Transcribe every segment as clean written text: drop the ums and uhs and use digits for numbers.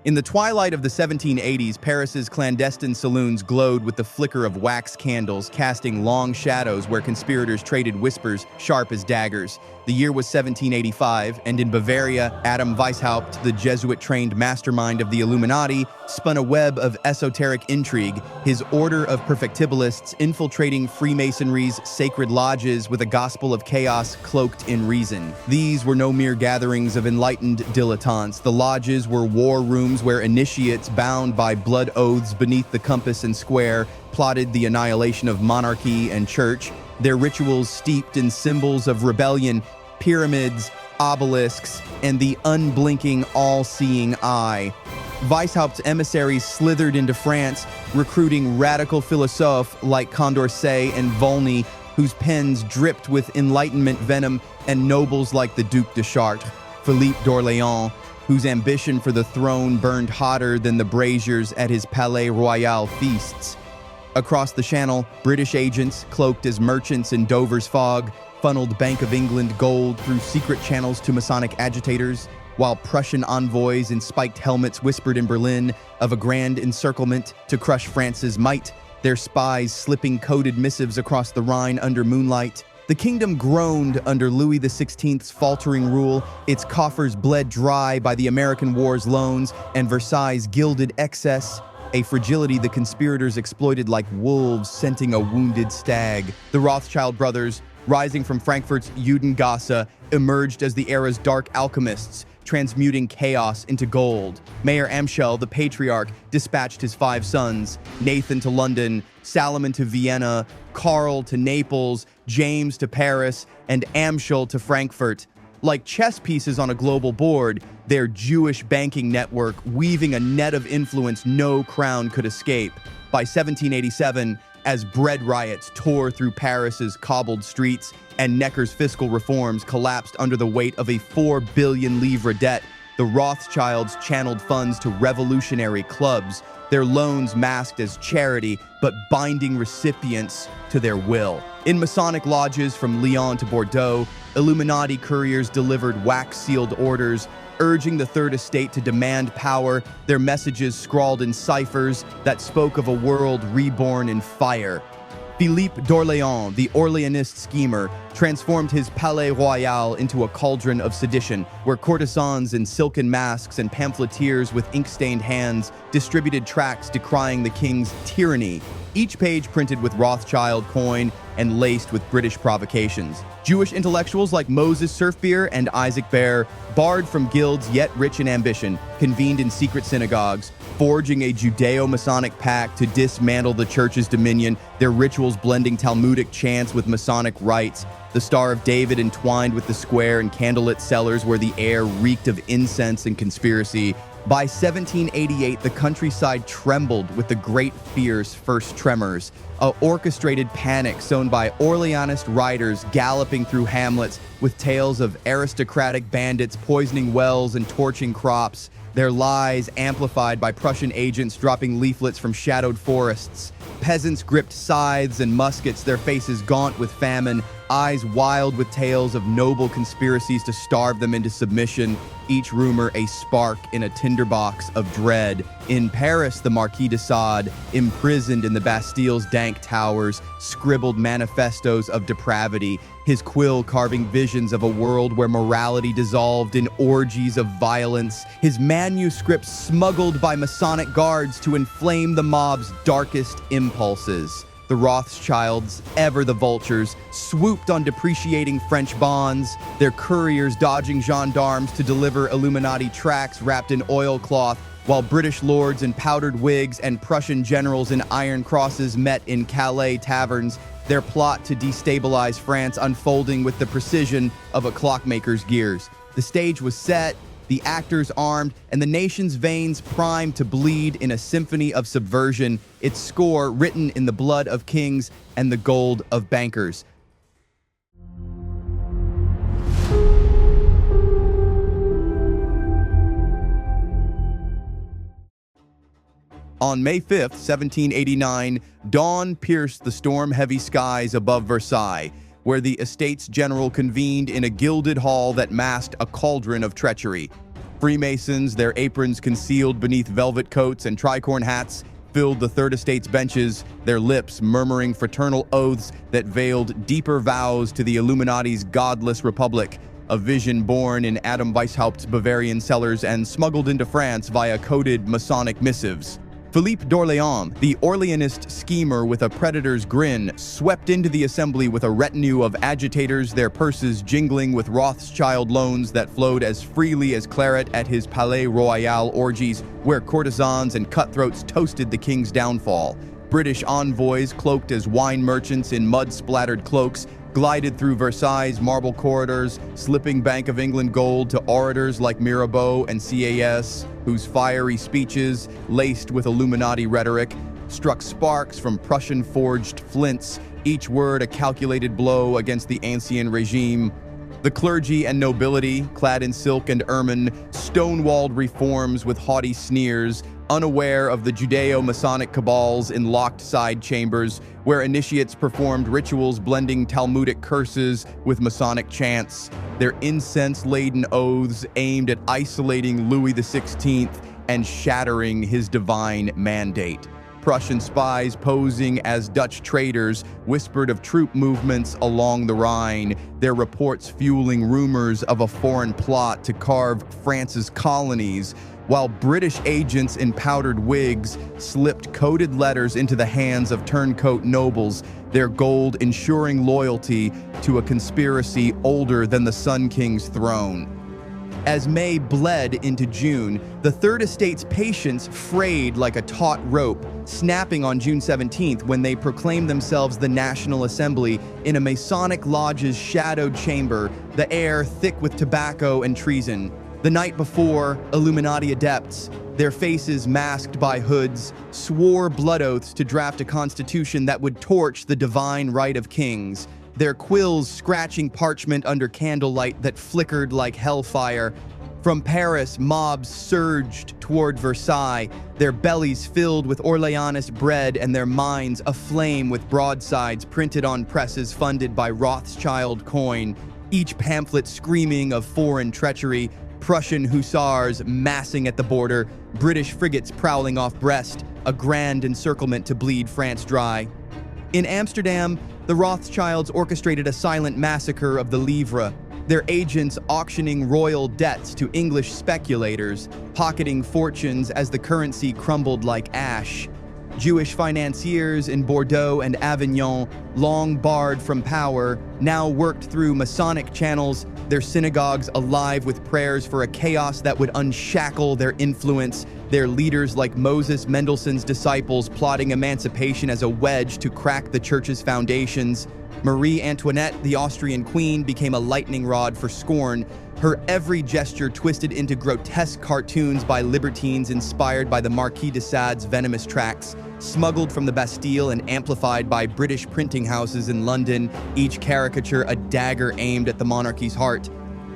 In the twilight of the 1780s, Paris's clandestine saloons glowed with the flicker of wax candles, casting long shadows where conspirators traded whispers sharp as daggers. The year was 1785, and in Bavaria, Adam Weishaupt, the Jesuit-trained mastermind of the Illuminati, spun a web of esoteric intrigue, his order of perfectibilists infiltrating Freemasonry's sacred lodges with a gospel of chaos cloaked in reason. These were no mere gatherings of enlightened dilettantes. The lodges were war rooms where initiates, bound by blood oaths beneath the compass and square, plotted the annihilation of monarchy and church, their rituals steeped in symbols of rebellion, pyramids, obelisks, and the unblinking, all-seeing eye. Weishaupt's emissaries slithered into France, recruiting radical philosophes like Condorcet and Volney, whose pens dripped with Enlightenment venom, and nobles like the Duc de Chartres, Philippe d'Orléans, whose ambition for the throne burned hotter than the braziers at his Palais Royal feasts. Across the Channel, British agents, cloaked as merchants in Dover's fog, funneled Bank of England gold through secret channels to Masonic agitators, while Prussian envoys in spiked helmets whispered in Berlin of a grand encirclement to crush France's might, their spies slipping coded missives across the Rhine under moonlight. The kingdom groaned under Louis XVI's faltering rule, its coffers bled dry by the American war's loans and Versailles' gilded excess, a fragility the conspirators exploited like wolves scenting a wounded stag. The Rothschild brothers, rising from Frankfurt's Judengasse, emerged as the era's dark alchemists, transmuting chaos into gold. Mayor Amschel, the patriarch, dispatched his 5 sons, Nathan to London, Salomon to Vienna, Karl to Naples, James to Paris, and Amschel to Frankfurt. Like chess pieces on a global board, their Jewish banking network weaving a net of influence no crown could escape. By 1787, as bread riots tore through Paris's cobbled streets and Necker's fiscal reforms collapsed under the weight of a 4 billion livre debt, the Rothschilds channeled funds to revolutionary clubs, their loans masked as charity, but binding recipients to their will. In Masonic lodges from Lyon to Bordeaux, Illuminati couriers delivered wax-sealed orders, urging the Third Estate to demand power, their messages scrawled in ciphers that spoke of a world reborn in fire. Philippe d'Orléans, the Orleanist schemer, transformed his Palais Royal into a cauldron of sedition, where courtesans in silken masks and pamphleteers with ink-stained hands distributed tracts decrying the king's tyranny, each page printed with Rothschild coin and laced with British provocations. Jewish intellectuals like Moses Surfbeer and Isaac Bear, barred from guilds yet rich in ambition, convened in secret synagogues, forging a Judeo-Masonic pact to dismantle the church's dominion, their rituals blending Talmudic chants with Masonic rites. The Star of David entwined with the square and candlelit cellars where the air reeked of incense and conspiracy. By 1788, the countryside trembled with the Great Fear's first tremors, a orchestrated panic sown by Orleanist riders galloping through hamlets with tales of aristocratic bandits poisoning wells and torching crops, their lies amplified by Prussian agents dropping leaflets from shadowed forests. Peasants gripped scythes and muskets, their faces gaunt with famine, eyes wild with tales of noble conspiracies to starve them into submission, each rumor a spark in a tinderbox of dread. In Paris, the Marquis de Sade, imprisoned in the Bastille's dank towers, scribbled manifestos of depravity, his quill carving visions of a world where morality dissolved in orgies of violence, his manuscripts smuggled by Masonic guards to inflame the mob's darkest impulses. The Rothschilds, ever the vultures, swooped on depreciating French bonds, their couriers dodging gendarmes to deliver Illuminati tracts wrapped in oilcloth, while British lords in powdered wigs and Prussian generals in iron crosses met in Calais taverns, their plot to destabilize France unfolding with the precision of a clockmaker's gears. The stage was set, the actors armed, and the nation's veins primed to bleed in a symphony of subversion, its score written in the blood of kings and the gold of bankers. On May 5th, 1789, dawn pierced the storm-heavy skies above Versailles, where the Estates General convened in a gilded hall that masked a cauldron of treachery. Freemasons, their aprons concealed beneath velvet coats and tricorn hats, filled the Third Estate's benches, their lips murmuring fraternal oaths that veiled deeper vows to the Illuminati's godless republic, a vision born in Adam Weishaupt's Bavarian cellars and smuggled into France via coded Masonic missives. Philippe d'Orléans, the Orleanist schemer with a predator's grin, swept into the assembly with a retinue of agitators, their purses jingling with Rothschild loans that flowed as freely as claret at his Palais Royal orgies, where courtesans and cutthroats toasted the king's downfall. British envoys, cloaked as wine merchants in mud-splattered cloaks, glided through Versailles' marble corridors, slipping Bank of England gold to orators like Mirabeau and CAS, whose fiery speeches, laced with Illuminati rhetoric, struck sparks from Prussian-forged flints, each word a calculated blow against the ancien regime. The clergy and nobility, clad in silk and ermine, stonewalled reforms with haughty sneers, unaware of the Judeo-Masonic cabals in locked side chambers, where initiates performed rituals blending Talmudic curses with Masonic chants, their incense-laden oaths aimed at isolating Louis XVI and shattering his divine mandate. Prussian spies posing as Dutch traders whispered of troop movements along the Rhine, their reports fueling rumors of a foreign plot to carve France's colonies, while British agents in powdered wigs slipped coded letters into the hands of turncoat nobles, their gold ensuring loyalty to a conspiracy older than the Sun King's throne. As May bled into June, the Third Estate's patience frayed like a taut rope, snapping on June 17th when they proclaimed themselves the National Assembly in a Masonic lodge's shadowed chamber, the air thick with tobacco and treason. The night before, Illuminati adepts, their faces masked by hoods, swore blood oaths to draft a constitution that would torch the divine right of kings, their quills scratching parchment under candlelight that flickered like hellfire. From Paris, mobs surged toward Versailles, their bellies filled with Orleanist bread and their minds aflame with broadsides printed on presses funded by Rothschild coin, each pamphlet screaming of foreign treachery. Prussian hussars massing at the border, British frigates prowling off Brest, a grand encirclement to bleed France dry. In Amsterdam, the Rothschilds orchestrated a silent massacre of the livre, their agents auctioning royal debts to English speculators, pocketing fortunes as the currency crumbled like ash. Jewish financiers in Bordeaux and Avignon, long barred from power, now worked through Masonic channels, their synagogues alive with prayers for a chaos that would unshackle their influence, their leaders like Moses Mendelssohn's disciples plotting emancipation as a wedge to crack the church's foundations. Marie Antoinette, the Austrian queen, became a lightning rod for scorn, her every gesture twisted into grotesque cartoons by libertines inspired by the Marquis de Sade's venomous tracts, smuggled from the Bastille and amplified by British printing houses in London, each caricature a dagger aimed at the monarchy's heart.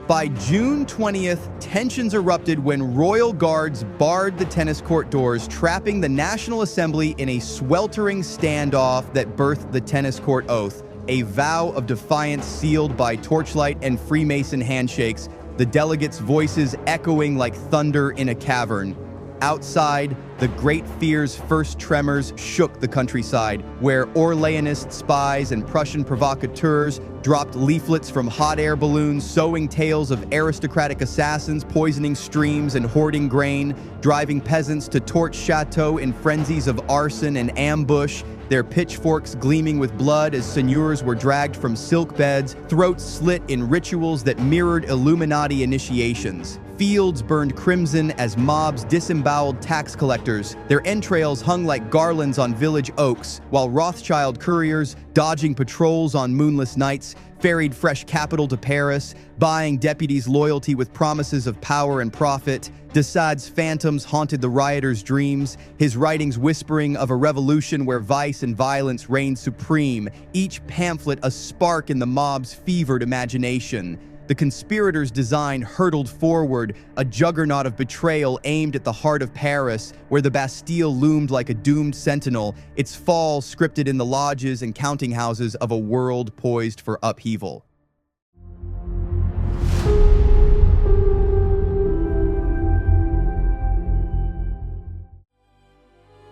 By June 20th, tensions erupted when royal guards barred the tennis court doors, trapping the National Assembly in a sweltering standoff that birthed the tennis court oath, a vow of defiance sealed by torchlight and Freemason handshakes, the delegates' voices echoing like thunder in a cavern. Outside, the Great Fear's first tremors shook the countryside, where Orleanist spies and Prussian provocateurs dropped leaflets from hot air balloons, sowing tales of aristocratic assassins poisoning streams and hoarding grain, driving peasants to torch chateaux in frenzies of arson and ambush, their pitchforks gleaming with blood as seigneurs were dragged from silk beds, throats slit in rituals that mirrored Illuminati initiations. Fields burned crimson as mobs disemboweled tax collectors, their entrails hung like garlands on village oaks, while Rothschild couriers, dodging patrols on moonless nights, ferried fresh capital to Paris, buying deputies' loyalty with promises of power and profit. De Sade's phantoms haunted the rioters' dreams, his writings whispering of a revolution where vice and violence reigned supreme, each pamphlet a spark in the mob's fevered imagination. The conspirators' design hurtled forward, a juggernaut of betrayal aimed at the heart of Paris, where the Bastille loomed like a doomed sentinel, its fall scripted in the lodges and counting houses of a world poised for upheaval.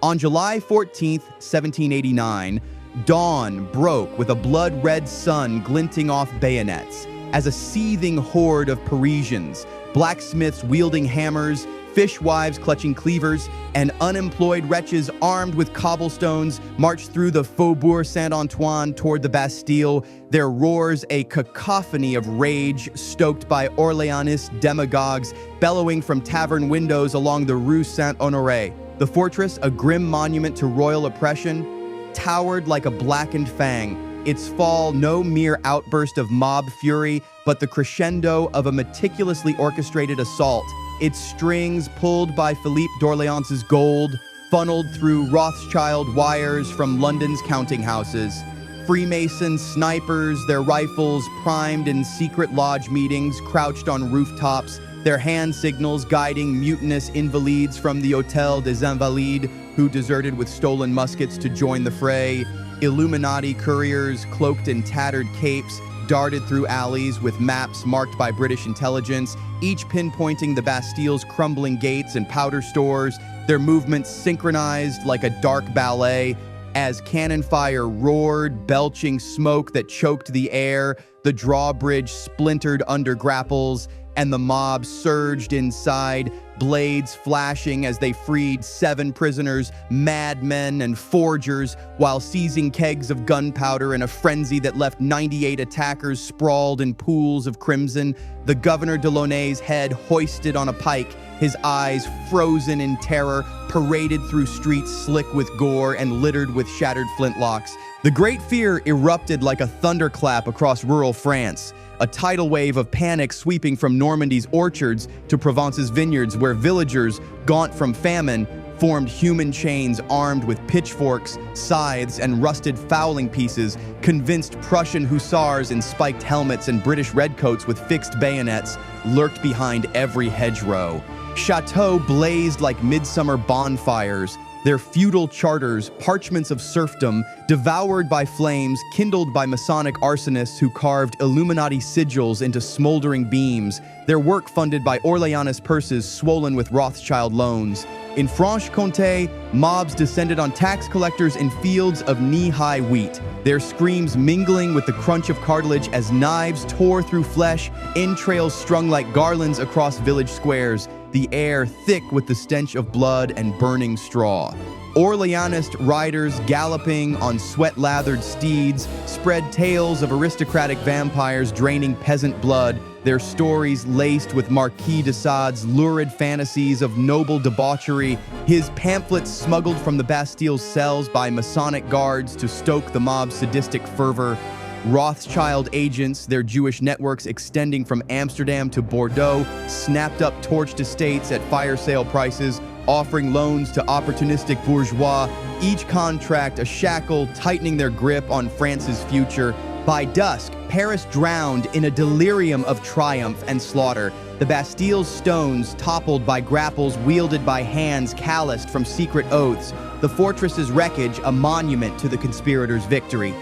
On July 14th, 1789, dawn broke with a blood-red sun glinting off bayonets as a seething horde of Parisians, blacksmiths wielding hammers, fishwives clutching cleavers, and unemployed wretches armed with cobblestones marched through the Faubourg Saint-Antoine toward the Bastille, their roars a cacophony of rage stoked by Orleanist demagogues bellowing from tavern windows along the Rue Saint-Honoré. The fortress, a grim monument to royal oppression, towered like a blackened fang, its fall no mere outburst of mob fury, but the crescendo of a meticulously orchestrated assault, its strings pulled by Philippe d'Orléans's gold, funneled through Rothschild wires from London's counting houses. Freemason snipers, their rifles primed in secret lodge meetings, crouched on rooftops, their hand signals guiding mutinous invalids from the Hôtel des Invalides who deserted with stolen muskets to join the fray. Illuminati couriers, cloaked in tattered capes, darted through alleys with maps marked by British intelligence, each pinpointing the Bastille's crumbling gates and powder stores, their movements synchronized like a dark ballet. As cannon fire roared, belching smoke that choked the air, the drawbridge splintered under grapples, and the mob surged inside, blades flashing as they freed 7 prisoners, madmen and forgers, while seizing kegs of gunpowder in a frenzy that left 98 attackers sprawled in pools of crimson. The Governor de Launay's head hoisted on a pike, his eyes frozen in terror, paraded through streets slick with gore and littered with shattered flintlocks. The Great Fear erupted like a thunderclap across rural France, a tidal wave of panic sweeping from Normandy's orchards to Provence's vineyards, where villagers, gaunt from famine, formed human chains armed with pitchforks, scythes, and rusted fowling pieces, convinced Prussian hussars in spiked helmets and British redcoats with fixed bayonets lurked behind every hedgerow. Chateaux blazed like midsummer bonfires, their feudal charters, parchments of serfdom, devoured by flames, kindled by Masonic arsonists who carved Illuminati sigils into smoldering beams, their work funded by Orleanist purses swollen with Rothschild loans. In Franche-Comté, mobs descended on tax collectors in fields of knee-high wheat, their screams mingling with the crunch of cartilage as knives tore through flesh, entrails strung like garlands across village squares, the air thick with the stench of blood and burning straw. Orleanist riders galloping on sweat-lathered steeds spread tales of aristocratic vampires draining peasant blood, their stories laced with Marquis de Sade's lurid fantasies of noble debauchery, his pamphlets smuggled from the Bastille's cells by Masonic guards to stoke the mob's sadistic fervor. Rothschild agents, their Jewish networks extending from Amsterdam to Bordeaux, snapped up torched estates at fire sale prices, offering loans to opportunistic bourgeois, each contract a shackle tightening their grip on France's future. By dusk, Paris drowned in a delirium of triumph and slaughter. The Bastille's stones toppled by grapples wielded by hands calloused from secret oaths, the fortress's wreckage a monument to the conspirators' victory.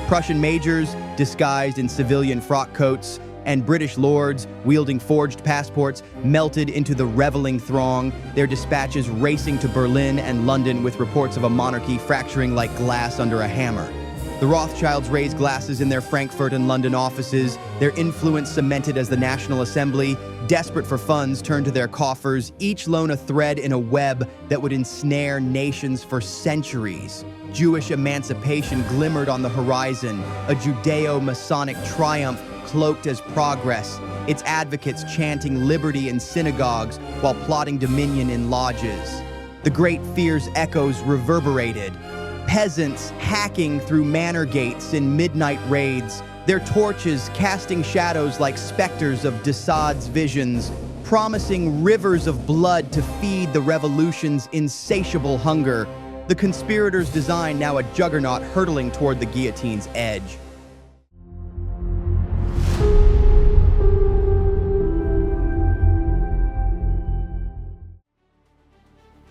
Prussian majors, disguised in civilian frock coats, and British lords, wielding forged passports, melted into the reveling throng, their dispatches racing to Berlin and London with reports of a monarchy fracturing like glass under a hammer. The Rothschilds raised glasses in their Frankfurt and London offices, their influence cemented as the National Assembly, desperate for funds, turned to their coffers, each lone a thread in a web that would ensnare nations for centuries. Jewish emancipation glimmered on the horizon, a Judeo-Masonic triumph cloaked as progress, its advocates chanting liberty in synagogues while plotting dominion in lodges. The Great Fear's echoes reverberated. Peasants hacking through manor gates in midnight raids, their torches casting shadows like specters of de Sade's visions, promising rivers of blood to feed the revolution's insatiable hunger. The conspirators' design now a juggernaut hurtling toward the guillotine's edge.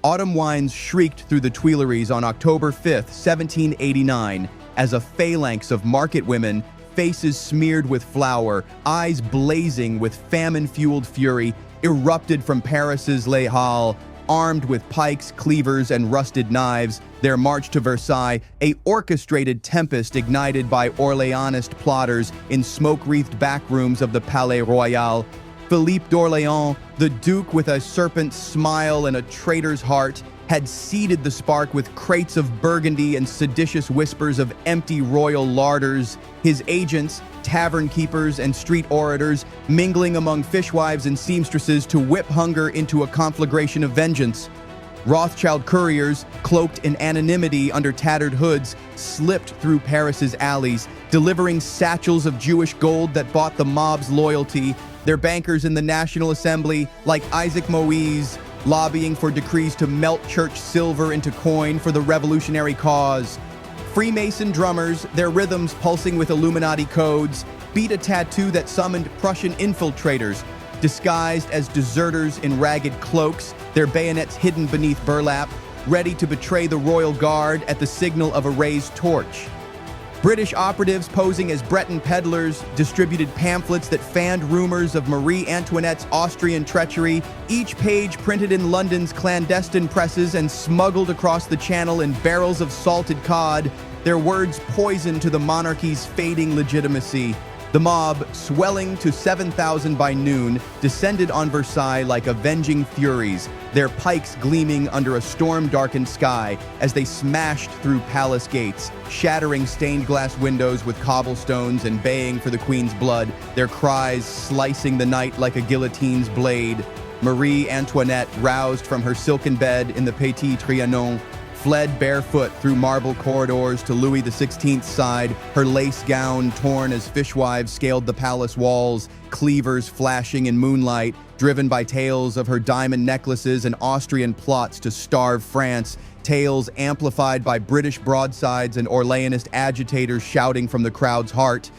Autumn winds shrieked through the Tuileries on October 5th, 1789, as a phalanx of market women, faces smeared with flour, eyes blazing with famine-fueled fury, erupted from Paris's Les Halles, Armed with pikes, cleavers, and rusted knives, their march to Versailles, a orchestrated tempest ignited by Orleanist plotters in smoke-wreathed backrooms of the Palais Royal. Philippe d'Orléans, the Duke with a serpent's smile and a traitor's heart, had seeded the spark with crates of Burgundy and seditious whispers of empty royal larders, his agents, tavern keepers, and street orators mingling among fishwives and seamstresses to whip hunger into a conflagration of vengeance. Rothschild couriers, cloaked in anonymity under tattered hoods, slipped through Paris's alleys, delivering satchels of Jewish gold that bought the mob's loyalty, their bankers in the National Assembly, like Isaac Moïse, lobbying for decrees to melt church silver into coin for the revolutionary cause. Freemason drummers, their rhythms pulsing with Illuminati codes, beat a tattoo that summoned Prussian infiltrators, disguised as deserters in ragged cloaks, their bayonets hidden beneath burlap, ready to betray the royal guard at the signal of a raised torch. British operatives posing as Breton peddlers distributed pamphlets that fanned rumors of Marie Antoinette's Austrian treachery, each page printed in London's clandestine presses and smuggled across the channel in barrels of salted cod, their words poison to the monarchy's fading legitimacy. The mob, swelling to 7,000 by noon, descended on Versailles like avenging furies, their pikes gleaming under a storm-darkened sky as they smashed through palace gates, shattering stained glass windows with cobblestones and baying for the queen's blood, their cries slicing the night like a guillotine's blade. Marie Antoinette, roused from her silken bed in the Petit Trianon, fled barefoot through marble corridors to Louis XVI's side, her lace gown torn as fishwives scaled the palace walls, cleavers flashing in moonlight, driven by tales of her diamond necklaces and Austrian plots to starve France, tales amplified by British broadsides and Orleanist agitators shouting from the crowd's heart.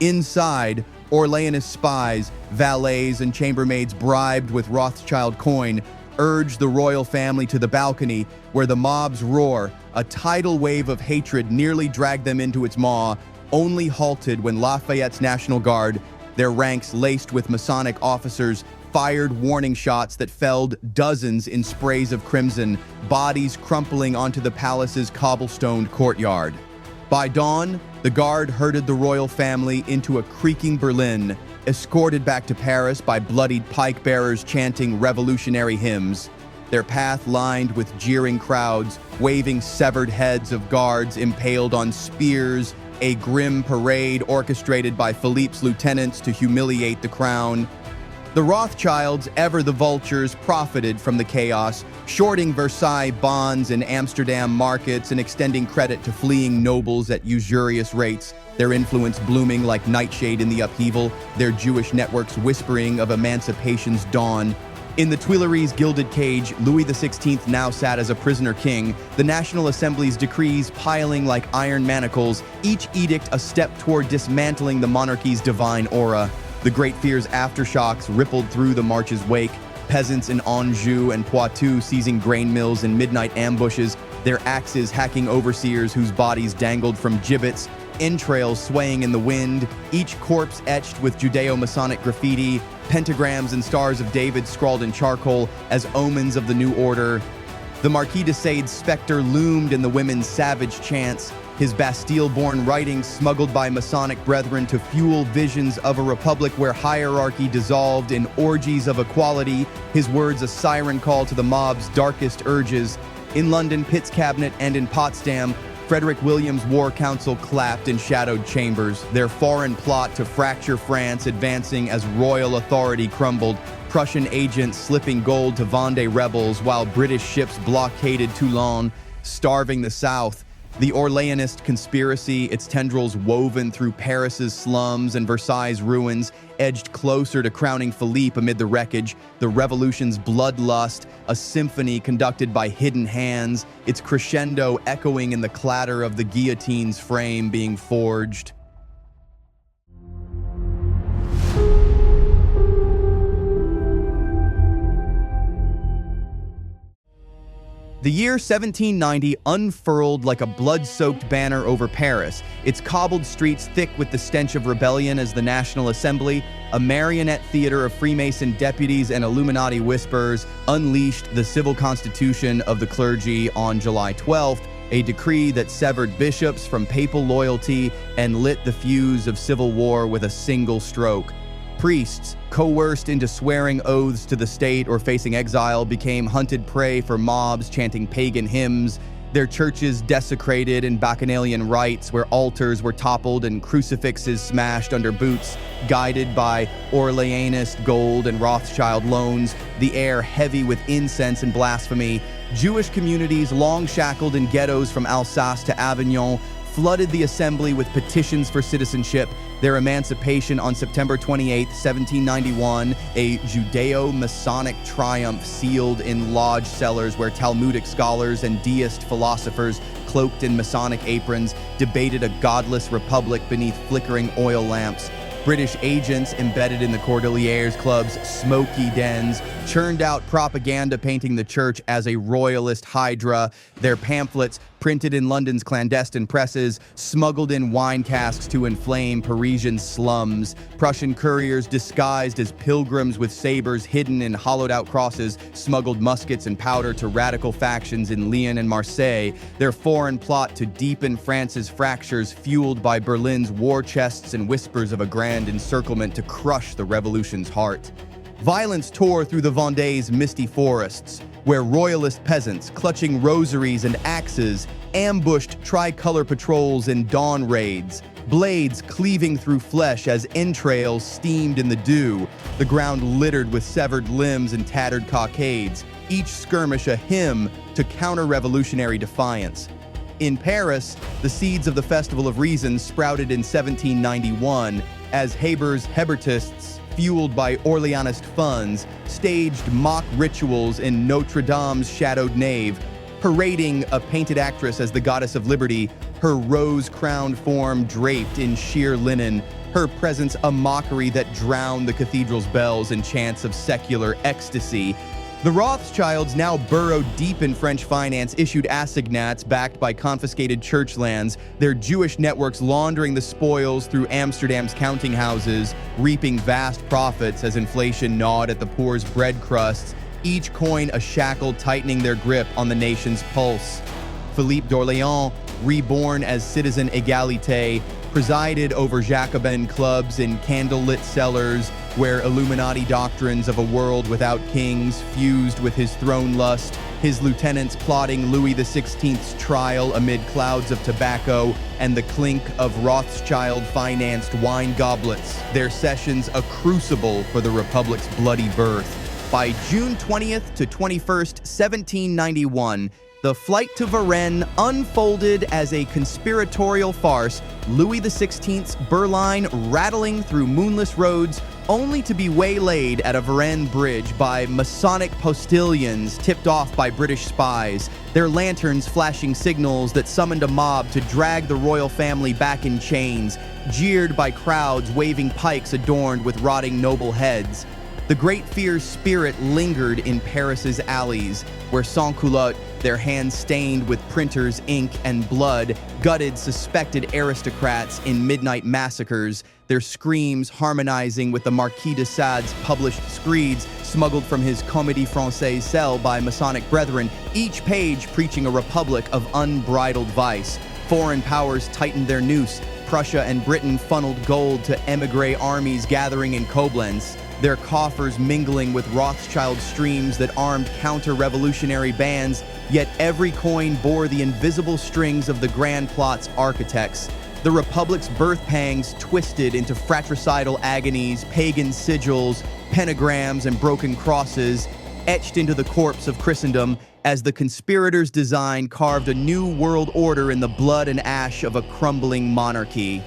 Inside, Orleanist spies, valets, and chambermaids bribed with Rothschild coin urged the royal family to the balcony, where the mob's roar, a tidal wave of hatred, nearly dragged them into its maw, only halted when Lafayette's National Guard, their ranks laced with Masonic officers, fired warning shots that felled dozens in sprays of crimson, bodies crumpling onto the palace's cobblestoned courtyard. By dawn, the guard herded the royal family into a creaking Berlin, escorted back to Paris by bloodied pike-bearers chanting revolutionary hymns, their path lined with jeering crowds, waving severed heads of guards impaled on spears, a grim parade orchestrated by Philippe's lieutenants to humiliate the crown. The Rothschilds, ever the vultures, profited from the chaos, shorting Versailles bonds in Amsterdam markets and extending credit to fleeing nobles at usurious rates, their influence blooming like nightshade in the upheaval, their Jewish networks whispering of emancipation's dawn. In the Tuileries' gilded cage, Louis XVI now sat as a prisoner king, the National Assembly's decrees piling like iron manacles, each edict a step toward dismantling the monarchy's divine aura. The Great Fear's aftershocks rippled through the march's wake, peasants in Anjou and Poitou seizing grain mills in midnight ambushes, their axes hacking overseers whose bodies dangled from gibbets, entrails swaying in the wind, each corpse etched with Judeo-Masonic graffiti, pentagrams and stars of David scrawled in charcoal as omens of the new order. The Marquis de Sade's specter loomed in the women's savage chants, his Bastille-born writings smuggled by Masonic brethren to fuel visions of a republic where hierarchy dissolved in orgies of equality, his words a siren call to the mob's darkest urges. In London, Pitt's cabinet, and in Potsdam, Frederick William's war council clapped in shadowed chambers, their foreign plot to fracture France advancing as royal authority crumbled, Prussian agents slipping gold to Vendée rebels while British ships blockaded Toulon, starving the South. The Orleanist conspiracy, its tendrils woven through Paris's slums and Versailles' ruins, edged closer to crowning Philippe amid the wreckage, the revolution's bloodlust, a symphony conducted by hidden hands, its crescendo echoing in the clatter of the guillotine's frame being forged. The year 1790 unfurled like a blood-soaked banner over Paris, its cobbled streets thick with the stench of rebellion as the National Assembly, a marionette theater of Freemason deputies and Illuminati whispers, unleashed the civil constitution of the clergy on July 12th, a decree that severed bishops from papal loyalty and lit the fuse of civil war with a single stroke. Priests, coerced into swearing oaths to the state or facing exile, became hunted prey for mobs chanting pagan hymns, their churches desecrated in bacchanalian rites where altars were toppled and crucifixes smashed under boots, guided by Orleanist gold and Rothschild loans, the air heavy with incense and blasphemy. Jewish communities, long shackled in ghettos from Alsace to Avignon, flooded the assembly with petitions for citizenship, their emancipation on September 28, 1791, a Judeo-Masonic triumph sealed in lodge cellars where Talmudic scholars and deist philosophers, cloaked in Masonic aprons, debated a godless republic beneath flickering oil lamps. British agents embedded in the Cordeliers Club's smoky dens churned out propaganda painting the church as a royalist hydra, their pamphlets, printed in London's clandestine presses, smuggled in wine casks to inflame Parisian slums. Prussian couriers disguised as pilgrims with sabers hidden in hollowed-out crosses smuggled muskets and powder to radical factions in Lyon and Marseille, their foreign plot to deepen France's fractures fueled by Berlin's war chests and whispers of a grand encirclement to crush the revolution's heart. Violence tore through the Vendée's misty forests, where royalist peasants, clutching rosaries and axes, ambushed tricolor patrols in dawn raids, blades cleaving through flesh as entrails steamed in the dew, the ground littered with severed limbs and tattered cockades, each skirmish a hymn to counter-revolutionary defiance. In Paris, the seeds of the Festival of Reason sprouted in 1791 as Haber's Hebertists, fueled by Orleanist funds, staged mock rituals in Notre Dame's shadowed nave, parading a painted actress as the goddess of liberty, her rose-crowned form draped in sheer linen, her presence a mockery that drowned the cathedral's bells in chants of secular ecstasy. The Rothschilds, now burrowed deep in French finance, issued assignats backed by confiscated church lands, their Jewish networks laundering the spoils through Amsterdam's counting houses, reaping vast profits as inflation gnawed at the poor's bread crusts, each coin a shackle tightening their grip on the nation's pulse. Philippe d'Orléans, reborn as citizen Égalité, presided over Jacobin clubs in candlelit cellars where Illuminati doctrines of a world without kings fused with his throne lust, his lieutenants plotting Louis XVI's trial amid clouds of tobacco and the clink of Rothschild-financed wine goblets, their sessions a crucible for the Republic's bloody birth. By June 20th to 21st, 1791, the flight to Varennes unfolded as a conspiratorial farce, Louis XVI's Berline rattling through moonless roads only to be waylaid at a Varennes bridge by Masonic postilions tipped off by British spies, their lanterns flashing signals that summoned a mob to drag the royal family back in chains, jeered by crowds waving pikes adorned with rotting noble heads. The Great Fear's spirit lingered in Paris's alleys, where sans-culottes, their hands stained with printers' ink and blood, gutted suspected aristocrats in midnight massacres, their screams harmonizing with the Marquis de Sade's published screeds smuggled from his Comédie Française cell by Masonic brethren, each page preaching a republic of unbridled vice. Foreign powers tightened their noose. Prussia and Britain funneled gold to émigré armies gathering in Koblenz, their coffers mingling with Rothschild streams that armed counter-revolutionary bands, yet every coin bore the invisible strings of the grand plot's architects. The Republic's birth pangs twisted into fratricidal agonies, pagan sigils, pentagrams, and broken crosses, etched into the corpse of Christendom as the conspirators' design carved a new world order in the blood and ash of a crumbling monarchy.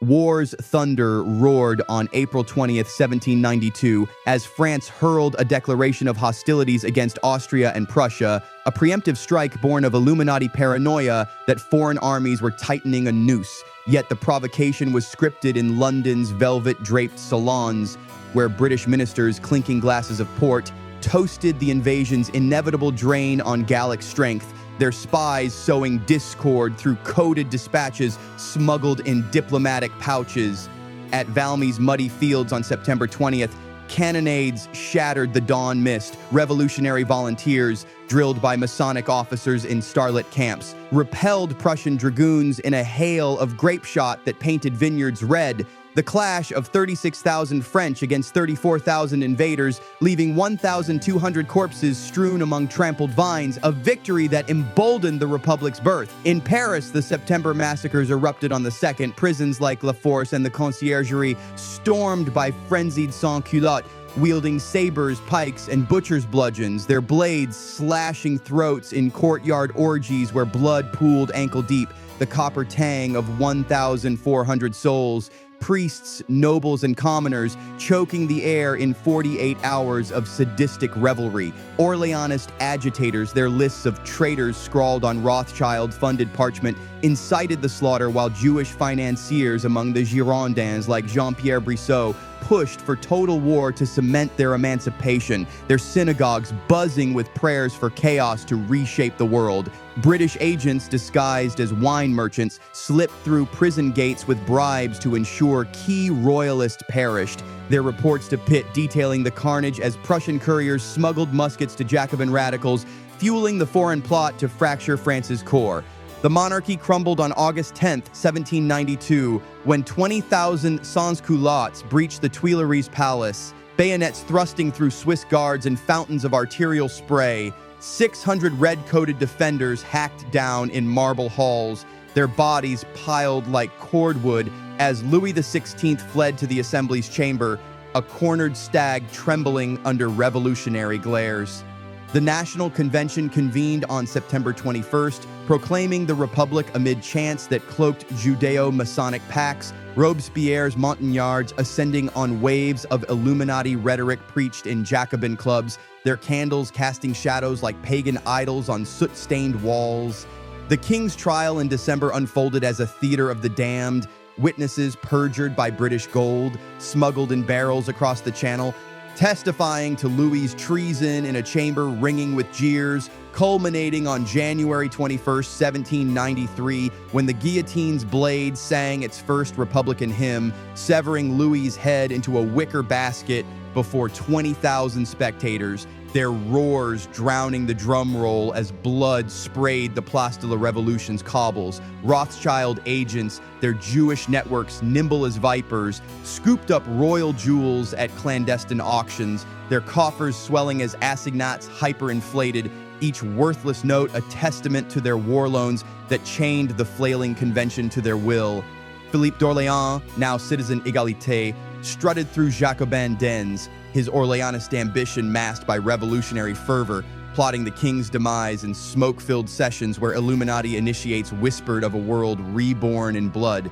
War's thunder roared on April 20th, 1792, as France hurled a declaration of hostilities against Austria and Prussia, a preemptive strike born of Illuminati paranoia that foreign armies were tightening a noose. Yet the provocation was scripted in London's velvet-draped salons, where British ministers clinking glasses of port toasted the invasion's inevitable drain on Gallic strength, their spies sowing discord through coded dispatches smuggled in diplomatic pouches. At Valmy's muddy fields on September 20th, cannonades shattered the dawn mist. Revolutionary volunteers, drilled by Masonic officers in starlit camps, repelled Prussian dragoons in a hail of grape shot that painted vineyards red. The clash of 36,000 French against 34,000 invaders, leaving 1,200 corpses strewn among trampled vines, a victory that emboldened the Republic's birth. In Paris, the September massacres erupted on the 2nd, prisons like La Force and the Conciergerie stormed by frenzied sans-culottes, wielding sabers, pikes, and butcher's bludgeons, their blades slashing throats in courtyard orgies where blood pooled ankle-deep, the copper tang of 1,400 souls, priests, nobles, and commoners choking the air in 48 hours of sadistic revelry. Orleanist agitators, their lists of traitors scrawled on Rothschild-funded parchment, incited the slaughter, while Jewish financiers among the Girondins like Jean-Pierre Brissot pushed for total war to cement their emancipation, their synagogues buzzing with prayers for chaos to reshape the world. British agents disguised as wine merchants slipped through prison gates with bribes to ensure key royalists perished. Their reports to Pitt detailing the carnage as Prussian couriers smuggled muskets to Jacobin radicals, fueling the foreign plot to fracture France's core. The monarchy crumbled on August 10, 1792, when 20,000 sans-culottes breached the Tuileries Palace, bayonets thrusting through Swiss guards and fountains of arterial spray. 600 red-coated defenders hacked down in marble halls, their bodies piled like cordwood as Louis XVI fled to the Assembly's chamber, a cornered stag trembling under revolutionary glares. The National Convention convened on September 21st, proclaiming the Republic amid chants that cloaked Judeo-Masonic pacts, Robespierre's Montagnards ascending on waves of Illuminati rhetoric preached in Jacobin clubs, their candles casting shadows like pagan idols on soot-stained walls. The King's trial in December unfolded as a theater of the damned, witnesses perjured by British gold, smuggled in barrels across the Channel, testifying to Louis's treason in a chamber ringing with jeers, culminating on January 21, 1793, when the guillotine's blade sang its first Republican hymn, severing Louis's head into a wicker basket before 20,000 spectators, their roars drowning the drum roll as blood sprayed the Place de la Révolution's cobbles. Rothschild agents, their Jewish networks nimble as vipers, scooped up royal jewels at clandestine auctions, their coffers swelling as assignats hyperinflated, each worthless note a testament to their war loans that chained the flailing convention to their will. Philippe d'Orléans, now citizen Égalité, strutted through Jacobin dens, his Orleanist ambition masked by revolutionary fervor, plotting the king's demise in smoke-filled sessions where Illuminati initiates whispered of a world reborn in blood.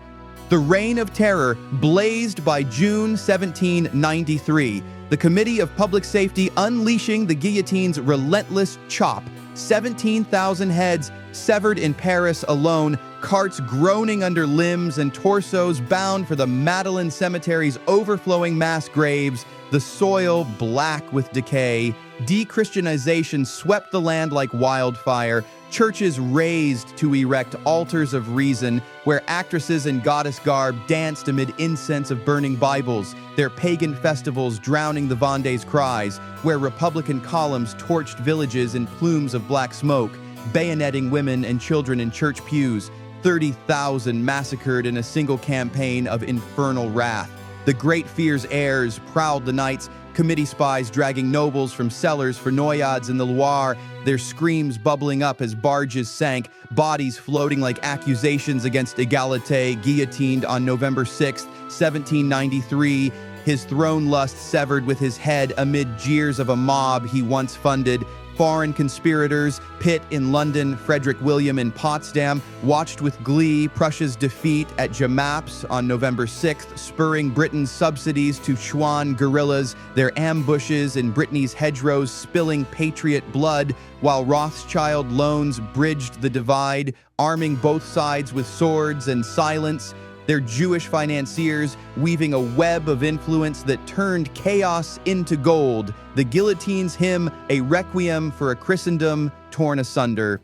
The Reign of Terror blazed by June 1793, the Committee of Public Safety unleashing the guillotine's relentless chop. 17,000 heads severed in Paris alone, carts groaning under limbs and torsos bound for the Madeleine Cemetery's overflowing mass graves, the soil black with decay. De-Christianization swept the land like wildfire, churches razed to erect altars of reason, where actresses in goddess garb danced amid incense of burning Bibles, their pagan festivals drowning the Vendée's cries, where Republican columns torched villages in plumes of black smoke, bayoneting women and children in church pews, 30,000 massacred in a single campaign of infernal wrath. The Great Fear's heirs prowled the nights, committee spies dragging nobles from cellars for noyades in the Loire, their screams bubbling up as barges sank, bodies floating like accusations against Égalité, guillotined on November 6, 1793, his throne lust severed with his head amid jeers of a mob he once funded. Foreign conspirators, Pitt in London, Frederick William in Potsdam, watched with glee Prussia's defeat at Jemappes on November 6th, spurring Britain's subsidies to Chouan guerrillas, their ambushes in Brittany's hedgerows spilling patriot blood, while Rothschild loans bridged the divide, arming both sides with swords and silence, their Jewish financiers weaving a web of influence that turned chaos into gold. The Guillotine's hymn, a requiem for a Christendom torn asunder.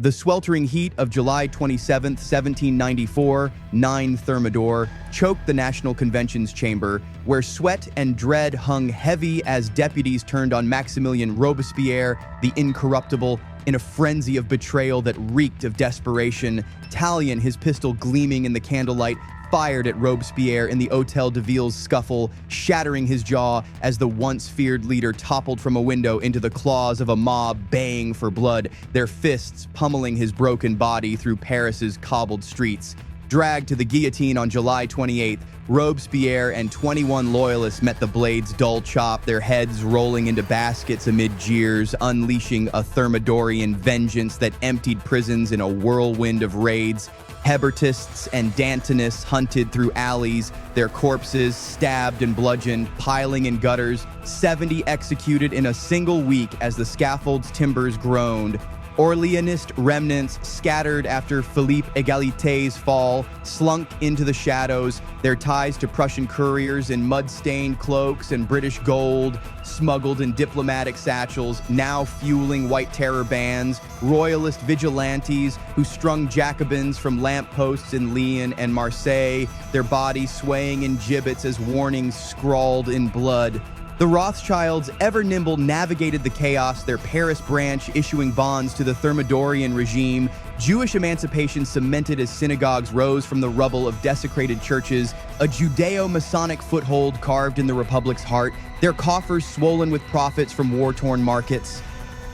The sweltering heat of July 27, 1794, 9 Thermidor, choked the National Convention's chamber, where sweat and dread hung heavy as deputies turned on Maximilien Robespierre, the incorruptible, in a frenzy of betrayal that reeked of desperation. Tallien, his pistol gleaming in the candlelight, fired at Robespierre in the Hôtel de Ville's scuffle, shattering his jaw as the once-feared leader toppled from a window into the claws of a mob baying for blood, their fists pummeling his broken body through Paris's cobbled streets. Dragged to the guillotine on July 28th, Robespierre and 21 loyalists met the blade's dull chop, their heads rolling into baskets amid jeers, unleashing a Thermidorian vengeance that emptied prisons in a whirlwind of raids. Hebertists and Dantonists hunted through alleys, their corpses stabbed and bludgeoned, piling in gutters, 70 executed in a single week as the scaffold's timbers groaned. Orleanist remnants scattered after Philippe Egalité's fall slunk into the shadows, their ties to Prussian couriers in mud-stained cloaks and British gold, smuggled in diplomatic satchels, now fueling white terror bands, royalist vigilantes who strung Jacobins from lampposts in Lyon and Marseille, their bodies swaying in gibbets as warnings scrawled in blood. The Rothschilds, ever nimble, navigated the chaos, their Paris branch issuing bonds to the Thermidorian regime. Jewish emancipation cemented as synagogues rose from the rubble of desecrated churches, a Judeo-Masonic foothold carved in the Republic's heart, their coffers swollen with profits from war-torn markets.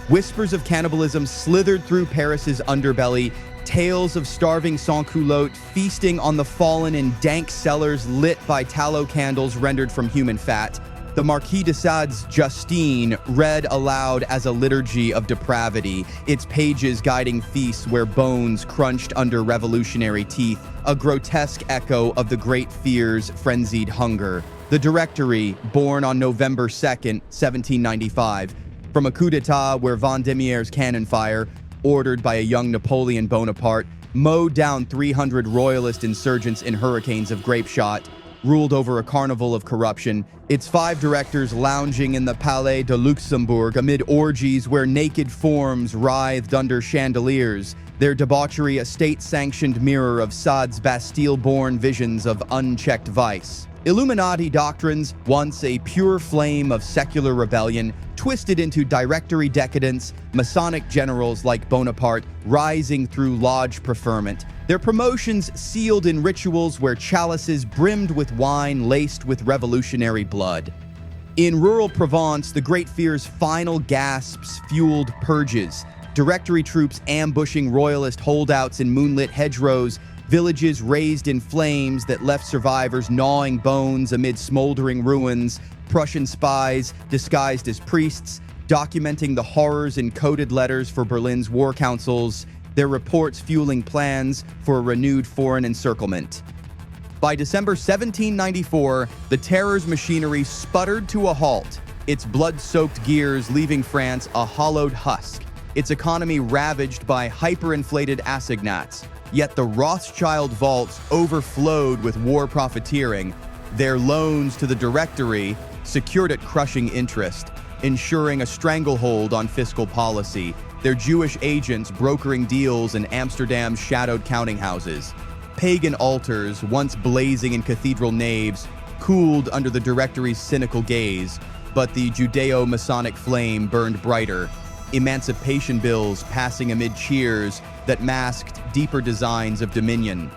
Whispers of cannibalism slithered through Paris's underbelly, tales of starving sans-culottes feasting on the fallen in dank cellars lit by tallow candles rendered from human fat. The Marquis de Sade's Justine read aloud as a liturgy of depravity, its pages guiding feasts where bones crunched under revolutionary teeth, a grotesque echo of the Great Fear's frenzied hunger. The Directory, born on November 2nd, 1795, from a coup d'etat where Vendémiair's cannon fire, ordered by a young Napoleon Bonaparte, mowed down 300 royalist insurgents in hurricanes of grape shot, ruled over a carnival of corruption, its 5 directors lounging in the Palais de Luxembourg amid orgies where naked forms writhed under chandeliers, their debauchery a state-sanctioned mirror of Sade's Bastille-born visions of unchecked vice. Illuminati doctrines, once a pure flame of secular rebellion, twisted into directory decadence, Masonic generals like Bonaparte rising through lodge preferment, their promotions sealed in rituals where chalices brimmed with wine laced with revolutionary blood. In rural Provence, the Great Fear's final gasps fueled purges, directory troops ambushing royalist holdouts in moonlit hedgerows, villages raised in flames that left survivors gnawing bones amid smoldering ruins, Prussian spies disguised as priests, documenting the horrors in coded letters for Berlin's war councils, their reports fueling plans for a renewed foreign encirclement. By December 1794, the terror's machinery sputtered to a halt, its blood-soaked gears leaving France a hollowed husk, its economy ravaged by hyperinflated assignats. Yet the Rothschild vaults overflowed with war profiteering, their loans to the Directory secured at crushing interest, ensuring a stranglehold on fiscal policy, their Jewish agents brokering deals in Amsterdam's shadowed counting houses. Pagan altars, once blazing in cathedral naves, cooled under the Directory's cynical gaze, but the Judeo-Masonic flame burned brighter, emancipation bills passing amid cheers that masked deeper designs of dominion,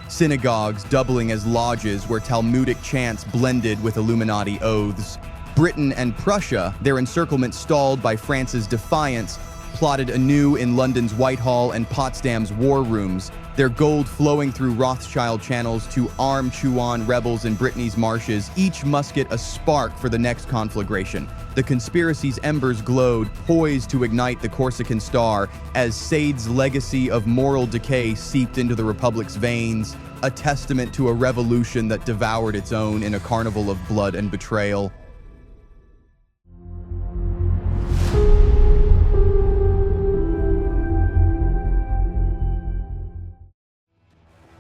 synagogues doubling as lodges where Talmudic chants blended with Illuminati oaths. Britain and Prussia, their encirclement stalled by France's defiance, plotted anew in London's Whitehall and Potsdam's war rooms, their gold flowing through Rothschild channels to arm Chuan rebels in Brittany's marshes, each musket a spark for the next conflagration. The conspiracy's embers glowed, poised to ignite the Corsican star, as Said's legacy of moral decay seeped into the Republic's veins, a testament to a revolution that devoured its own in a carnival of blood and betrayal.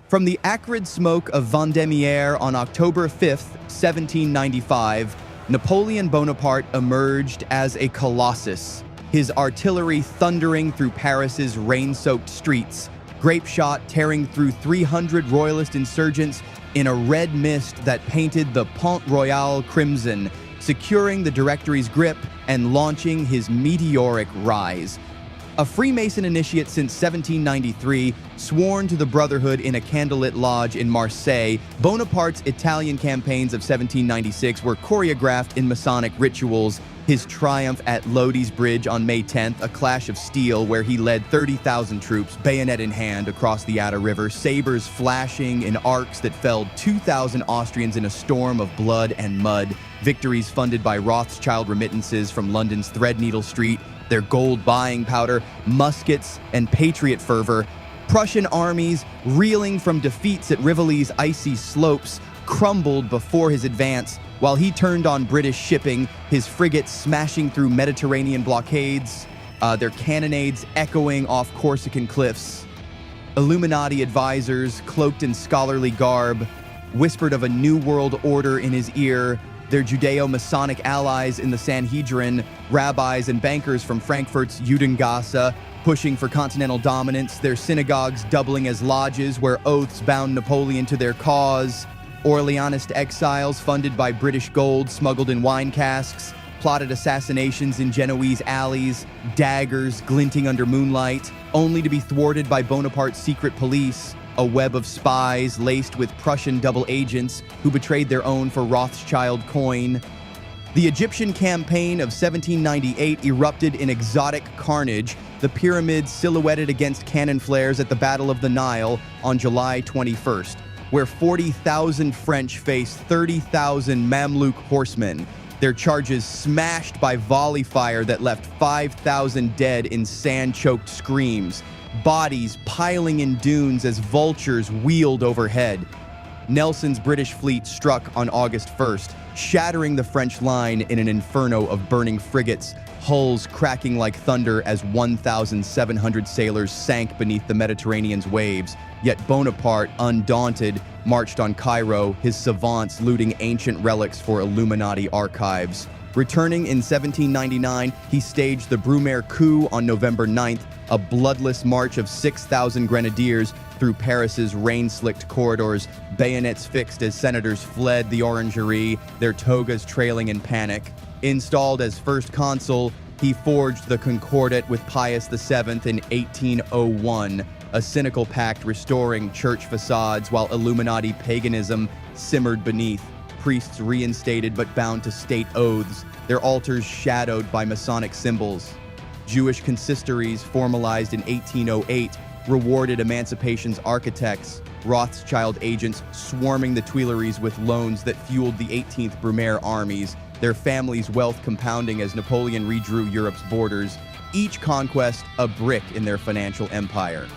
From the acrid smoke of Vendémiaire on October 5th, 1795, Napoleon Bonaparte emerged as a colossus, his artillery thundering through Paris's rain-soaked streets, grape shot tearing through 300 royalist insurgents in a red mist that painted the Pont Royal crimson, securing the Directory's grip and launching his meteoric rise. A Freemason initiate since 1793, sworn to the Brotherhood in a candlelit lodge in Marseille, Bonaparte's Italian campaigns of 1796 were choreographed in Masonic rituals. His triumph at Lodi's Bridge on May 10th, a clash of steel where he led 30,000 troops, bayonet in hand, across the Adda River, sabers flashing in arcs that felled 2,000 Austrians in a storm of blood and mud, victories funded by Rothschild remittances from London's Threadneedle Street, their gold buying powder, muskets, and patriot fervor. Prussian armies, reeling from defeats at Rivoly's icy slopes, crumbled before his advance, while he turned on British shipping, his frigates smashing through Mediterranean blockades, their cannonades echoing off Corsican cliffs. Illuminati advisors, cloaked in scholarly garb, whispered of a new world order in his ear. Their Judeo-Masonic allies in the Sanhedrin, rabbis and bankers from Frankfurt's Judengasse, pushing for continental dominance, their synagogues doubling as lodges where oaths bound Napoleon to their cause. Orleanist exiles funded by British gold smuggled in wine casks, plotted assassinations in Genoese alleys, daggers glinting under moonlight, only to be thwarted by Bonaparte's secret police, a web of spies laced with Prussian double agents who betrayed their own for Rothschild coin. The Egyptian campaign of 1798 erupted in exotic carnage, the pyramids silhouetted against cannon flares at the Battle of the Nile on July 21st, where 40,000 French faced 30,000 Mamluk horsemen, their charges smashed by volley fire that left 5,000 dead in sand-choked screams, bodies piling in dunes as vultures wheeled overhead. Nelson's British fleet struck on August 1st, shattering the French line in an inferno of burning frigates, hulls cracking like thunder as 1,700 sailors sank beneath the Mediterranean's waves. Yet Bonaparte, undaunted, marched on Cairo, his savants looting ancient relics for Illuminati archives. Returning in 1799, he staged the Brumaire coup on November 9th, a bloodless march of 6,000 grenadiers through Paris's rain-slicked corridors, bayonets fixed as senators fled the Orangerie, their togas trailing in panic. Installed as first consul, he forged the Concordat with Pius VII in 1801, a cynical pact restoring church facades while Illuminati paganism simmered beneath. Priests reinstated but bound to state oaths, their altars shadowed by Masonic symbols. Jewish consistories, formalized in 1808, rewarded emancipation's architects, Rothschild agents swarming the Tuileries with loans that fueled the 18th Brumaire armies, their families' wealth compounding as Napoleon redrew Europe's borders, each conquest a brick in their financial empire.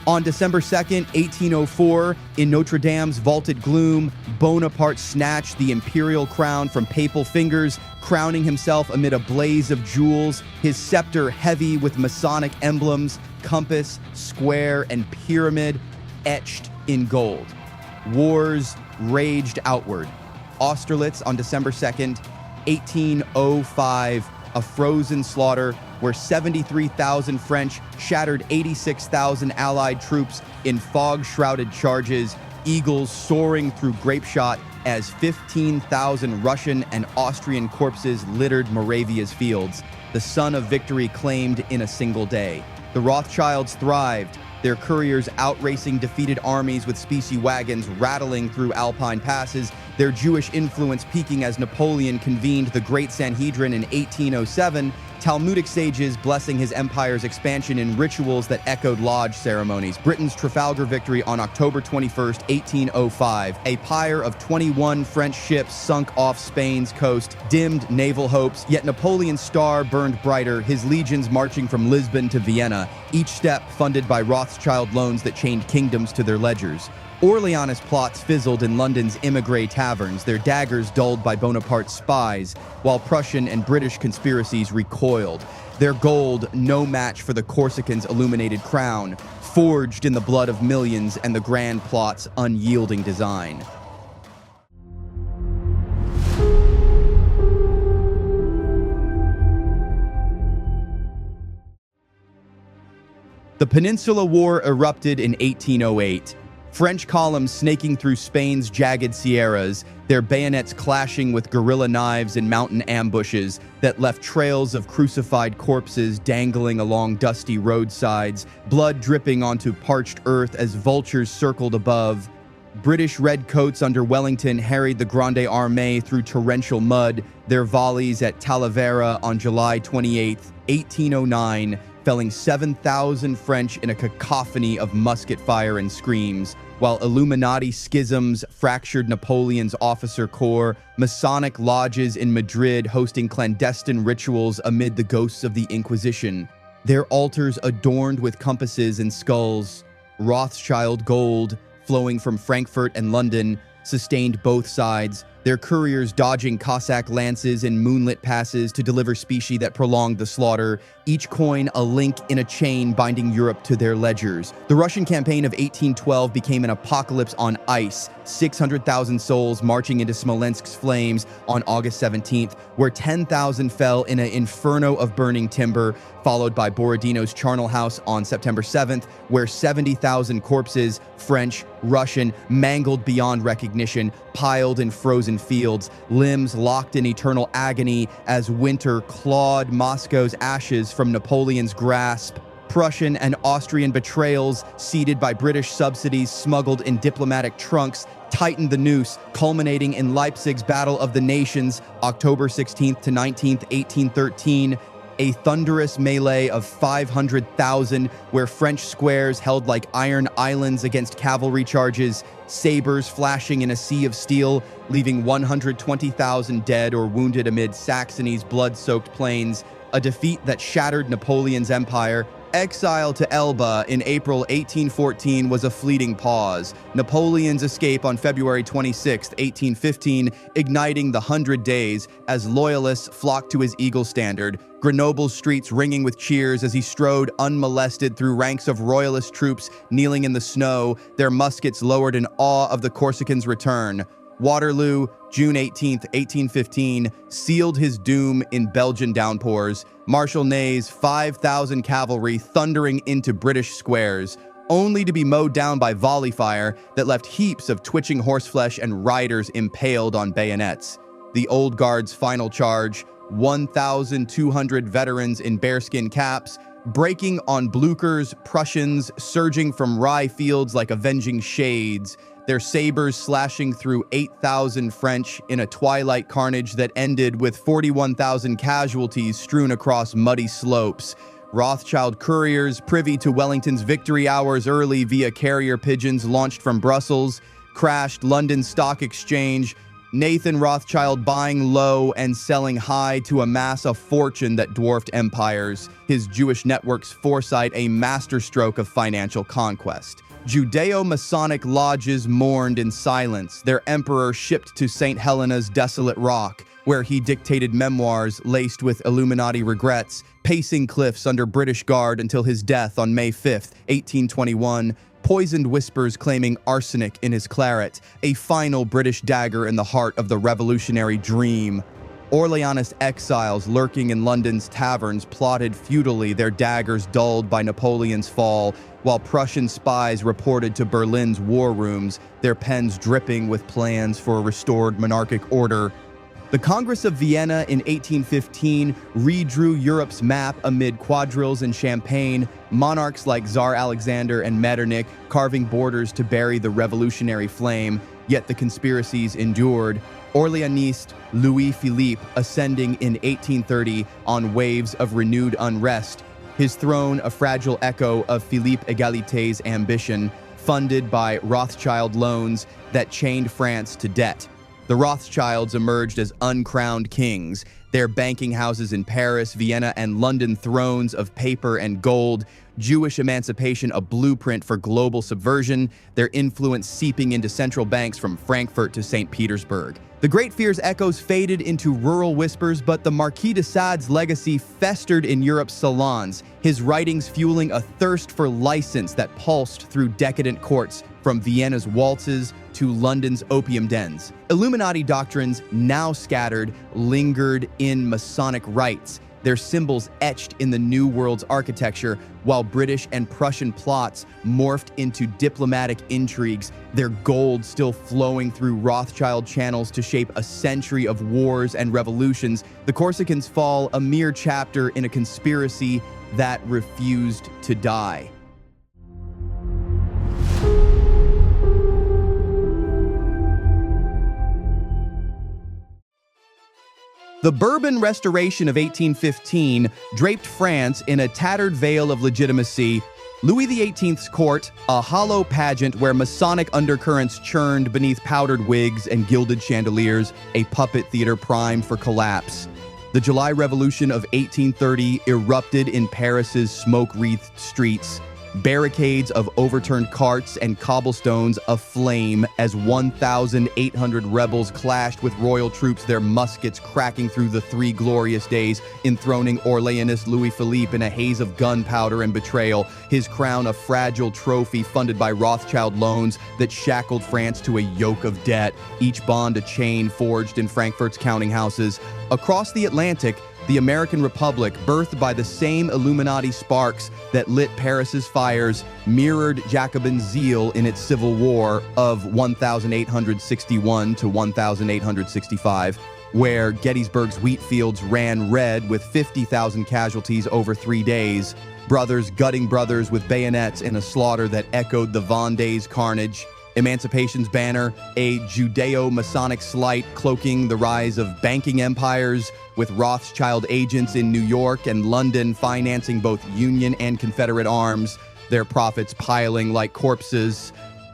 On December 2nd, 1804, in Notre Dame's vaulted gloom, Bonaparte snatched the imperial crown from papal fingers, crowning himself amid a blaze of jewels, his scepter heavy with Masonic emblems, compass, square, and pyramid etched in gold. Wars raged outward. Austerlitz on December 2nd, 1805, a frozen slaughter where 73,000 French shattered 86,000 Allied troops in fog-shrouded charges, eagles soaring through grape shot as 15,000 Russian and Austrian corpses littered Moravia's fields, the sun of victory claimed in a single day. The Rothschilds thrived, their couriers outracing defeated armies with specie wagons rattling through alpine passes, their Jewish influence peaking as Napoleon convened the Great Sanhedrin in 1807, Talmudic sages blessing his empire's expansion in rituals that echoed lodge ceremonies. Britain's Trafalgar victory on October 21, 1805. A pyre of 21 French ships sunk off Spain's coast, dimmed naval hopes, yet Napoleon's star burned brighter, his legions marching from Lisbon to Vienna, each step funded by Rothschild loans that chained kingdoms to their ledgers. Orleanist plots fizzled in London's émigré taverns, their daggers dulled by Bonaparte's spies, while Prussian and British conspiracies recoiled. Their gold, no match for the Corsican's illuminated crown, forged in the blood of millions and the grand plot's unyielding design. The Peninsula War erupted in 1808. French columns snaking through Spain's jagged sierras, their bayonets clashing with guerrilla knives in mountain ambushes that left trails of crucified corpses dangling along dusty roadsides, blood dripping onto parched earth as vultures circled above. British redcoats under Wellington harried the Grande Armée through torrential mud, their volleys at Talavera on July 28, 1809, felling 7,000 French in a cacophony of musket fire and screams, while Illuminati schisms fractured Napoleon's officer corps, Masonic lodges in Madrid hosting clandestine rituals amid the ghosts of the Inquisition, their altars adorned with compasses and skulls. Rothschild gold, flowing from Frankfurt and London, sustained both sides, their couriers dodging Cossack lances in moonlit passes to deliver specie that prolonged the slaughter, each coin a link in a chain binding Europe to their ledgers. The Russian campaign of 1812 became an apocalypse on ice, 600,000 souls marching into Smolensk's flames on August 17th, where 10,000 fell in an inferno of burning timber, followed by Borodino's charnel house on September 7th, where 70,000 corpses, French, Russian, mangled beyond recognition, piled in frozen fields, limbs locked in eternal agony as winter clawed Moscow's ashes from Napoleon's grasp. Prussian and Austrian betrayals, seeded by British subsidies smuggled in diplomatic trunks, tightened the noose, culminating in Leipzig's Battle of the Nations, October 16th to 19th, 1813, a thunderous melee of 500,000 where French squares held like iron islands against cavalry charges, sabers flashing in a sea of steel, leaving 120,000 dead or wounded amid Saxony's blood-soaked plains, a defeat that shattered Napoleon's empire. Exile to Elba in April 1814 was a fleeting pause, Napoleon's escape on February 26, 1815, igniting the 100 Days as loyalists flocked to his eagle standard, Grenoble's streets ringing with cheers as he strode unmolested through ranks of royalist troops kneeling in the snow, their muskets lowered in awe of the Corsicans' return. Waterloo, June 18, 1815, sealed his doom in Belgian downpours, Marshal Ney's 5,000 cavalry thundering into British squares, only to be mowed down by volley fire that left heaps of twitching horseflesh and riders impaled on bayonets. The Old Guard's final charge, 1,200 veterans in bearskin caps, breaking on Blücher's Prussians surging from rye fields like avenging shades, their sabers slashing through 8,000 French in a twilight carnage that ended with 41,000 casualties strewn across muddy slopes. Rothschild couriers, privy to Wellington's victory hours early via carrier pigeons launched from Brussels, crashed London Stock Exchange, Nathan Rothschild buying low and selling high to amass a fortune that dwarfed empires, his Jewish network's foresight a masterstroke of financial conquest. Judeo-Masonic lodges mourned in silence, their emperor shipped to St. Helena's desolate rock, where he dictated memoirs laced with Illuminati regrets, pacing cliffs under British guard until his death on May 5, 1821, poisoned whispers claiming arsenic in his claret, a final British dagger in the heart of the revolutionary dream. Orleanist exiles lurking in London's taverns plotted futilely, their daggers dulled by Napoleon's fall, while Prussian spies reported to Berlin's war rooms, their pens dripping with plans for a restored monarchic order. The Congress of Vienna in 1815 redrew Europe's map amid quadrilles and champagne, monarchs like Tsar Alexander and Metternich carving borders to bury the revolutionary flame, Yet the conspiracies endured. Orleanist Louis Philippe ascending in 1830 on waves of renewed unrest, his throne a fragile echo of Philippe Egalité's ambition, funded by Rothschild loans that chained France to debt. The Rothschilds emerged as uncrowned kings, their banking houses in Paris, Vienna, and London thrones of paper and gold, Jewish emancipation a blueprint for global subversion, their influence seeping into central banks from Frankfurt to St. Petersburg. The Great Fear's echoes faded into rural whispers, but the Marquis de Sade's legacy festered in Europe's salons, his writings fueling a thirst for license that pulsed through decadent courts, from Vienna's waltzes to London's opium dens. Illuminati doctrines, now scattered, lingered in Masonic rites, their symbols etched in the New World's architecture, while British and Prussian plots morphed into diplomatic intrigues, their gold still flowing through Rothschild channels to shape a century of wars and revolutions. The Corsicans fall a mere chapter in a conspiracy that refused to die. The Bourbon Restoration of 1815 draped France in a tattered veil of legitimacy. Louis XVIII's court, a hollow pageant where Masonic undercurrents churned beneath powdered wigs and gilded chandeliers, a puppet theater primed for collapse. The July Revolution of 1830 erupted in Paris's smoke-wreathed streets, barricades of overturned carts and cobblestones aflame as 1,800 rebels clashed with royal troops, their muskets cracking through the three glorious days, enthroning Orleanist Louis Philippe in a haze of gunpowder and betrayal, his crown a fragile trophy funded by Rothschild loans that shackled France to a yoke of debt, each bond a chain forged in Frankfurt's counting houses. Across the Atlantic, the American Republic, birthed by the same Illuminati sparks that lit Paris's fires, mirrored Jacobin zeal in its civil war of 1861 to 1865, where Gettysburg's wheat fields ran red with 50,000 casualties over 3 days, brothers gutting brothers with bayonets in a slaughter that echoed the Vendée's carnage. Emancipation's banner, a Judeo-Masonic sleight cloaking the rise of banking empires, with Rothschild agents in New York and London financing both Union and Confederate arms, their profits piling like corpses.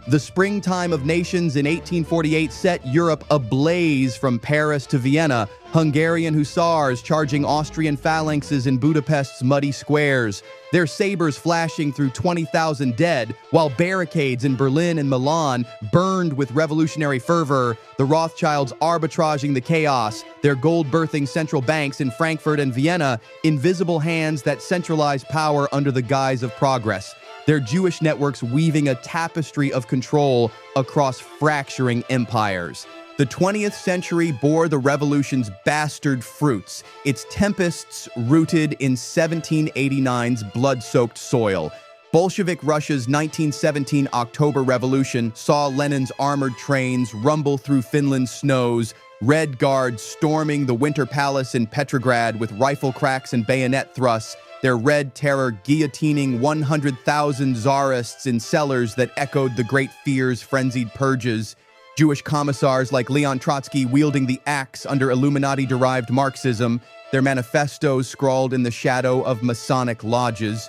The springtime of nations in 1848 set Europe ablaze from Paris to Vienna, Hungarian hussars charging Austrian phalanxes in Budapest's muddy squares, their sabers flashing through 20,000 dead, while barricades in Berlin and Milan burned with revolutionary fervor, the Rothschilds arbitraging the chaos, their gold-birthing central banks in Frankfurt and Vienna, invisible hands that centralize power under the guise of progress, their Jewish networks weaving a tapestry of control across fracturing empires. The 20th century bore the revolution's bastard fruits, its tempests rooted in 1789's blood-soaked soil. Bolshevik Russia's 1917 October Revolution saw Lenin's armored trains rumble through Finland's snows, Red Guards storming the Winter Palace in Petrograd with rifle cracks and bayonet thrusts, their Red Terror guillotining 100,000 czarists in cellars that echoed the Great Fear's frenzied purges. Jewish commissars like Leon Trotsky wielding the axe under Illuminati-derived Marxism, their manifestos scrawled in the shadow of Masonic lodges.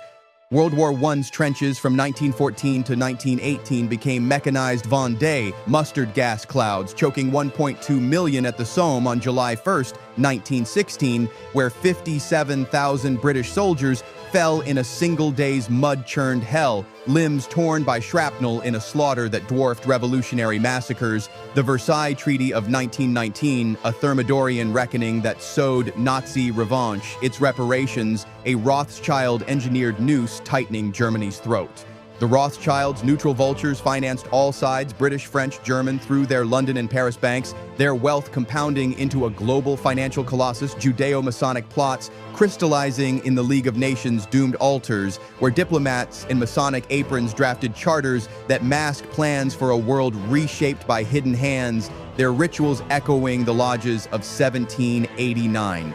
World War I's trenches from 1914 to 1918 became mechanized Vendée, mustard gas clouds, choking 1.2 million at the Somme on July 1st, 1916, where 57,000 British soldiers fell in a single day's mud-churned hell, limbs torn by shrapnel in a slaughter that dwarfed revolutionary massacres. The Versailles Treaty of 1919, a Thermidorian reckoning that sowed Nazi revanche, its reparations, a Rothschild-engineered noose tightening Germany's throat. The Rothschilds, neutral vultures, financed all sides, British, French, German, through their London and Paris banks, their wealth compounding into a global financial colossus, Judeo-Masonic plots crystallizing in the League of Nations doomed altars, where diplomats in Masonic aprons drafted charters that masked plans for a world reshaped by hidden hands, their rituals echoing the lodges of 1789.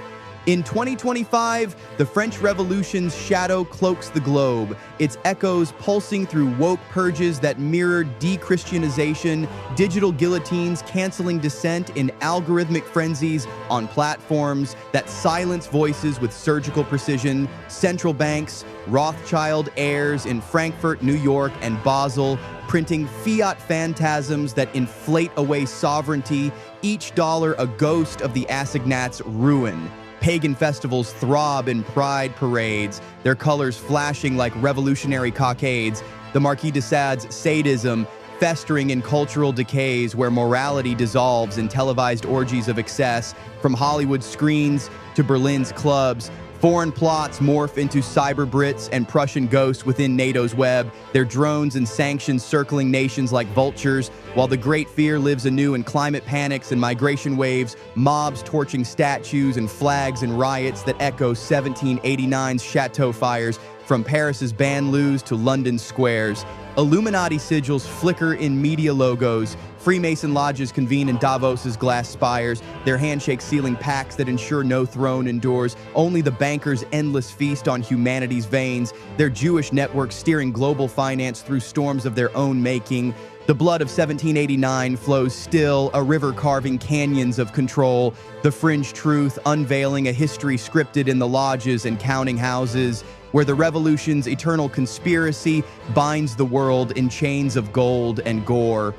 In 2025, the French Revolution's shadow cloaks the globe, its echoes pulsing through woke purges that mirror de-Christianization, digital guillotines canceling dissent in algorithmic frenzies on platforms that silence voices with surgical precision, central banks, Rothschild heirs in Frankfurt, New York, and Basel, printing fiat phantasms that inflate away sovereignty, each dollar a ghost of the assignat's ruin. Pagan festivals throb in pride parades, their colors flashing like revolutionary cockades. The Marquis de Sade's sadism festering in cultural decays where morality dissolves in televised orgies of excess. From Hollywood screens to Berlin's clubs, foreign plots morph into cyber Brits and Prussian ghosts within NATO's web, their drones and sanctions circling nations like vultures, while the Great Fear lives anew in climate panics and migration waves, mobs torching statues and flags and riots that echo 1789's chateau fires from Paris's banlieues to London's squares. Illuminati sigils flicker in media logos, Freemason lodges convene in Davos's glass spires, their handshakes sealing pacts that ensure no throne endures, only the bankers' endless feast on humanity's veins, their Jewish networks steering global finance through storms of their own making. The blood of 1789 flows still, a river carving canyons of control, the fringe truth unveiling a history scripted in the lodges and counting houses, where the revolution's eternal conspiracy binds the world in chains of gold and gore.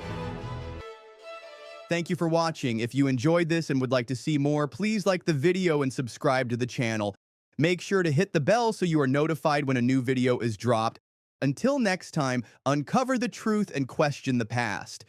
Thank you for watching. If you enjoyed this and would like to see more, please like the video and subscribe to the channel. Make sure to hit the bell so you are notified when a new video is dropped. Until next time, uncover the truth and question the past.